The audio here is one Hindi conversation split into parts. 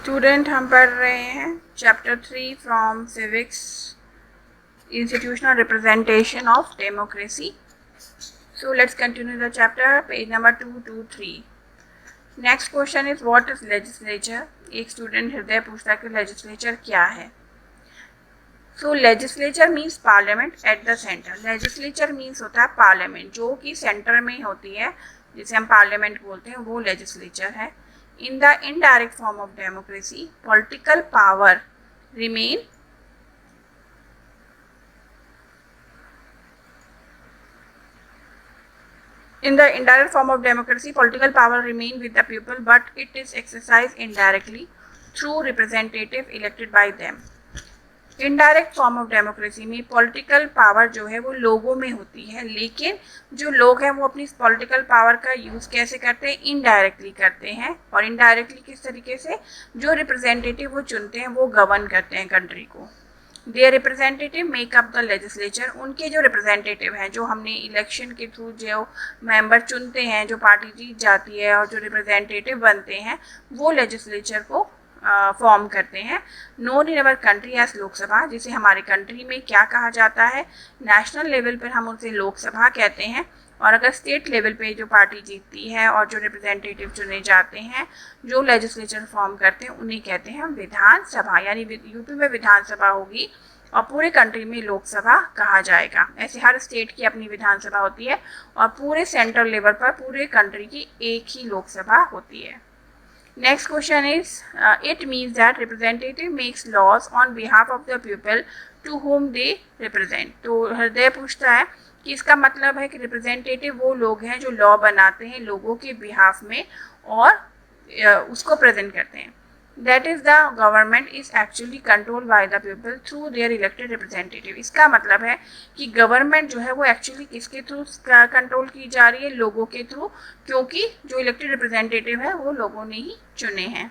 स्टूडेंट हम पढ़ रहे हैं chapter 3 from civics institutional representation of democracy. So let's continue the chapter, page number 223. Next question is what is legislature. एक स्टूडेंट हृदय पूछता है कि लेजिस्लेचर क्या है. So legislature means parliament at the centre. Legislature means होता है पार्लियामेंट जो कि सेंटर में होती है, जिसे हम पार्लियामेंट बोलते हैं, वो लेजिस्लेचर है. In the indirect form of democracy political power remain In the indirect form of democracy, political power remain with the people, but it is exercised indirectly through representative elected by them. Indirect form of democracy में पॉलिटिकल पावर जो है वो लोगों में होती है, लेकिन जो लोग हैं वो अपनी पॉलिटिकल पावर का यूज़ कैसे करते हैं, इनडायरेक्टली करते हैं. और इनडायरेक्टली किस तरीके से, जो रिप्रेजेंटेटिव वो चुनते हैं वो गवर्न करते हैं कंट्री को. Their representative make up the legislature. उनके जो रिप्रेजेंटेटिव हैं, जो हमने इलेक्शन के थ्रू जो मेंबर चुनते हैं, जो पार्टी जीत जाती है और जो रिप्रेजेंटेटिव बनते हैं, वो लेजिस्लेचर को फॉर्म करते हैं. Known in our country as Lok Sabha, जिसे हमारे कंट्री में क्या कहा जाता है, नेशनल लेवल पर हम उसे लोकसभा कहते हैं. और अगर स्टेट लेवल पे जो पार्टी जीतती है और जो रिप्रेजेंटेटिव चुने जाते हैं, जो लेजिस्लेचर फॉर्म करते हैं, उन्हें कहते हैं विधानसभा. यानी यूपी में विधानसभा होगी और पूरे कंट्री में लोकसभा कहा जाएगा. ऐसे हर स्टेट की अपनी विधानसभा होती है और पूरे सेंट्रल लेवल पर पूरे कंट्री की एक ही लोकसभा होती है. Next question is it means that representative makes laws on behalf of the people to whom they represent. तो हृदय पूछता है कि इसका मतलब है कि रिप्रेजेंटेटिव वो लोग हैं जो लॉ बनाते हैं लोगों के बिहाफ में और उसको प्रेजेंट करते हैं. That is the government is actually control by the people through their elected representative. इसका मतलब है कि गवर्नमेंट जो है वो एक्चुअली किसके थ्रू कंट्रोल की जा रही है, लोगों के थ्रू, क्योंकि जो इलेक्टेड रिप्रेजेंटेटिव है वो लोगों ने ही चुने हैं.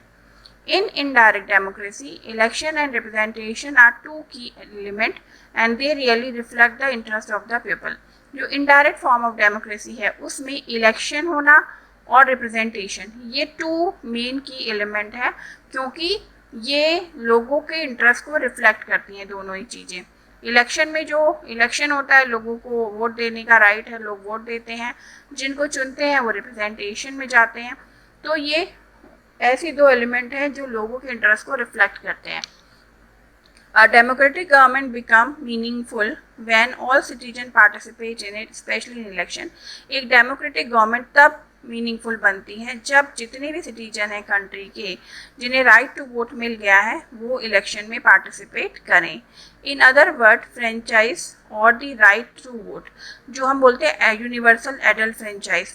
In indirect democracy, election and representation are two key elements and they really reflect the interest of the people. जो indirect form of democracy है उसमें election होना और representation, ये two main key element है, क्योंकि ये लोगों के interest को reflect करती हैं दोनों ही चीज़ें. इलेक्शन में जो इलेक्शन होता है, लोगों को वोट देने का राइट है, लोग वोट देते हैं, जिनको चुनते हैं वो रिप्रेजेंटेशन में जाते हैं. तो ये ऐसी दो एलिमेंट हैं जो लोगों के इंटरेस्ट को रिफ्लेक्ट करते हैं. A democratic government become meaningful when all citizens participate in it, especially in election. एक डेमोक्रेटिक गवर्नमेंट तब मीनिंगफुल बनती है जब जितने भी सिटीजन हैं कंट्री के, जिन्हें राइट टू वोट मिल गया है, वो इलेक्शन में पार्टिसिपेट करें. इन अदर वर्ड, फ्रेंचाइज और द राइट टू वोट, जो हम बोलते हैं यूनिवर्सल एडल्ट फ्रेंचाइज.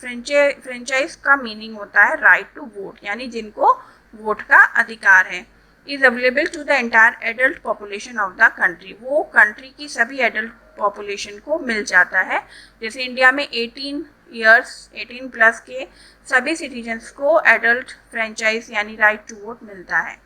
फ्रेंचाइज का मीनिंग होता है राइट टू वोट, यानी जिनको वोट का अधिकार है. Is available to the entire adult population of the country. वो कंट्री की सभी एडल्ट पॉपुलेशन को मिल जाता है. जैसे इंडिया में 18 प्लस के सभी सिटीजन्स को एडल्ट फ्रेंचाइज यानी राइट टू वोट मिलता है.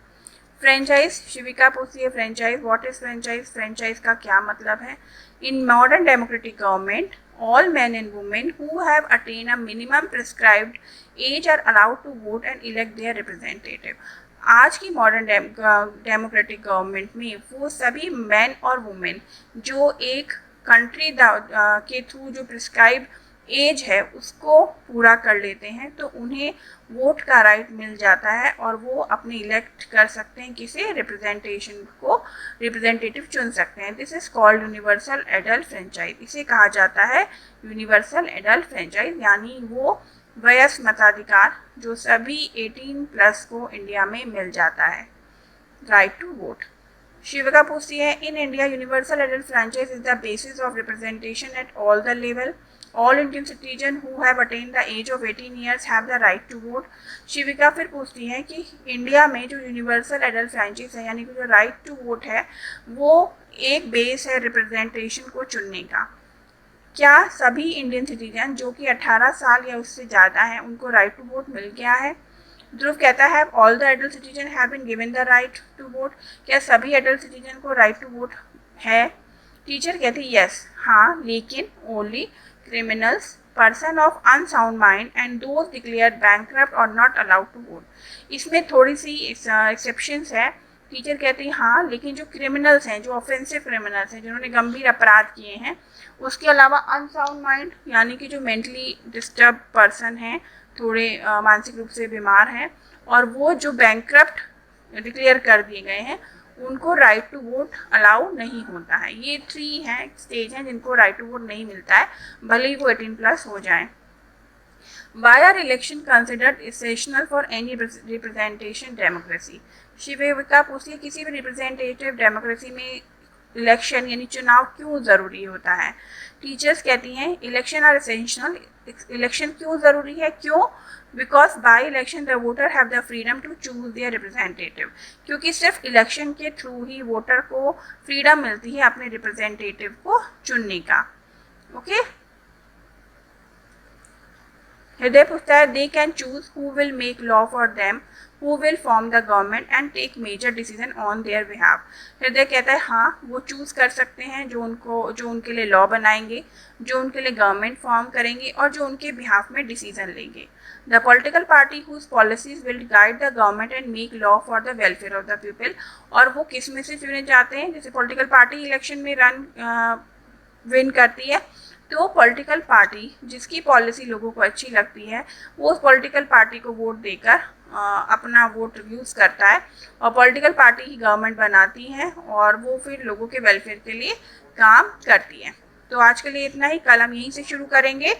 फ्रेंचाइज, शिविका पूछती है franchise, what is franchise, franchise का क्या मतलब है. In modern democratic government all men and women who have attained a minimum prescribed age are allowed to vote and elect their representative. आज की मॉडर्न डेमोक्रेटिक गवर्नमेंट में वो सभी मैन और वुमेन जो एक कंट्री के थ्रू जो प्रिस्क्राइब एज है उसको पूरा कर लेते हैं, तो उन्हें वोट का राइट मिल जाता है और वो अपने इलेक्ट कर सकते हैं किसे, रिप्रेजेंटेशन को, रिप्रेजेंटेटिव चुन सकते हैं. This is called universal adult franchise. इसे कहा जाता है यूनिवर्सल एडल्ट फ्रेंचाइज, यानी वो वयस्क मताधिकार जो सभी 18 प्लस को इंडिया में मिल जाता है, राइट टू वोट. शिविका पूछती है in India universal adult franchise is the basis of representation at all the level. All Indian citizens who have attained the age of 18 years have the right to vote. शिविका फिर पूछती है कि इंडिया में जो यूनिवर्सल एडल्ट फ्रेंचाइज है, यानी कि जो राइट टू वोट है, वो एक बेस है रिप्रेजेंटेशन को चुनने का. क्या सभी इंडियन सिटीजन जो कि 18 साल या उससे ज़्यादा हैं उनको राइट टू वोट मिल गया है. ध्रुव कहता है all the adult citizen have been given the right to vote. क्या सभी एडल्ट सिटीजन को राइट टू वोट है. टीचर कहती है यस, हाँ, लेकिन only, criminals, person of unsound mind and those declared bankrupt or not allowed to vote. इसमें थोड़ी सी एक्सेप्शंस है. टीचर कहते हैं हाँ, लेकिन जो क्रिमिनल्स हैं, जो ऑफेंसिव क्रिमिनल्स हैं, जिन्होंने गंभीर अपराध किए हैं, उसके अलावा अनसाउंड माइंड यानी कि जो मेंटली डिस्टर्ब पर्सन हैं, थोड़े मानसिक रूप से बीमार हैं, और वो जो बैंकक्रप्ट डिक्लेयर कर दिए गए हैं, उनको राइट टू वोट अलाउ नहीं होता है. ये 3 हैं स्टेज हैं जिनको राइट टू वोट नहीं मिलता है, भले ही वो 18+ हो जाए. Why are election considered essential for any representation democracy? शिवेविका पूछती है किसी भी रिप्रेजेंटेटिव डेमोक्रेसी में इलेक्शन यानी चुनाव क्यों ज़रूरी होता है. टीचर्स कहती हैं इलेक्शन आर एसेंशियल. इलेक्शन क्यों ज़रूरी है? क्यों? Because by election the voter have the freedom to choose their representative. क्योंकि सिर्फ इलेक्शन के थ्रू ही वोटर को फ्रीडम मिलती है अपने रिप्रेजेंटेटिव को चुनने का. ओके. हृदय पूछता है they can choose who will make law for them, who will form the government and take major decision on their behalf. Hriday कहता है हाँ, वो चूज़ कर सकते हैं जो उनके लिए लॉ बनाएंगे, जो उनके लिए गवर्नमेंट फॉर्म करेंगे और जो उनके बिहाफ में डिसीजन लेंगे. The political party whose policies will guide the government and make law for the welfare of the people. और वो किस में से चुने जाते हैं? जैसे पॉलिटिकल पार्टी इलेक्शन में विन करती है, तो पॉलिटिकल पार्टी जिसकी पॉलिसी लोगों को अच्छी लगती है, वो उस पॉलिटिकल पार्टी को वोट देकर अपना वोट यूज़ करता है, और पॉलिटिकल पार्टी ही गवर्नमेंट बनाती है और वो फिर लोगों के वेलफेयर के लिए काम करती है. तो आज के लिए इतना ही. कल हम यहीं से शुरू करेंगे